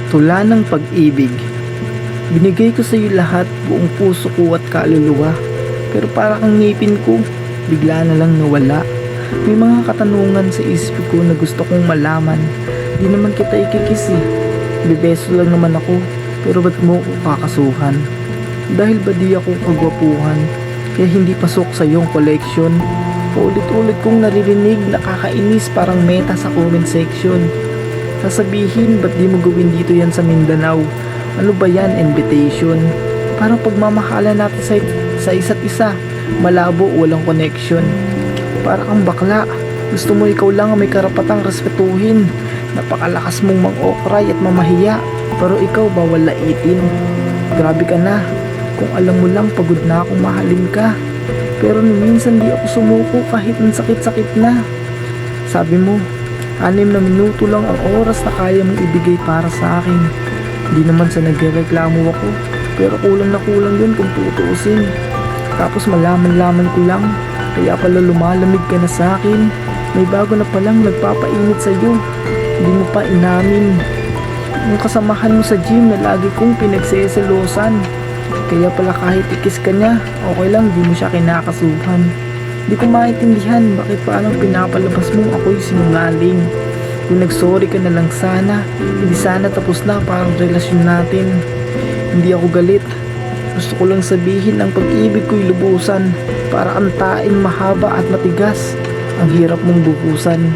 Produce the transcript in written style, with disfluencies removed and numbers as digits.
Tula ng pag-ibig. Binigay ko sa iyo lahat, buong puso ko at kaluluwa. Pero para kang ngipin ko, bigla na lang nawala. May mga katanungan sa isip ko na gusto kong malaman. Di naman kita ikikis eh. Bebeso lang naman ako, pero ba't mo ko kakasuhan? Dahil ba di ako kagwapuhan? Kaya hindi pasok sa iyong collection. Paulit-ulit kong naririnig, nakakainis, parang meta sa comment section. Sasabihin, ba't di mo gawin dito yan sa Mindanao? Ano ba yan, invitation? Parang pagmamahalan natin sa isa't isa, malabo, walang connection. Para kang bakla, gusto mo ikaw lang ang may karapatang respetuhin. Napakalakas mong mang-okray at mamahiya, pero ikaw bawal laitin. Grabe ka na, kung alam mo lang pagod na akong mahalin ka. Pero minsan di ako sumuko kahit ng sakit-sakit na. Sabi mo, 6 na minuto lang ang oras na kaya mong ibigay para sa akin. Di naman sa nagrereklamo ako, pero kulang na kulang yun kung tutuusin. Tapos malaman-laman ko lang, kaya pala lumalamig ka na sa akin. May bago na palang nagpapainit sa'yo, hindi mo pa inamin. Yung kasamahan mo sa gym na lagi kong pinagseselosan. Kaya pala kahit ikis ka niya, okay lang, di mo siya kinakasuhan. Di ko maintindihan bakit parang pinapalabas mo ako'y sinungaling. Kung nagsorry ka na lang sana, hindi sana tapos na parang relasyon natin. Hindi ako galit. Gusto ko lang sabihin ang pag-ibig ko'y lubusan. Para antain mahaba at matigas, ang hirap mong bukusan.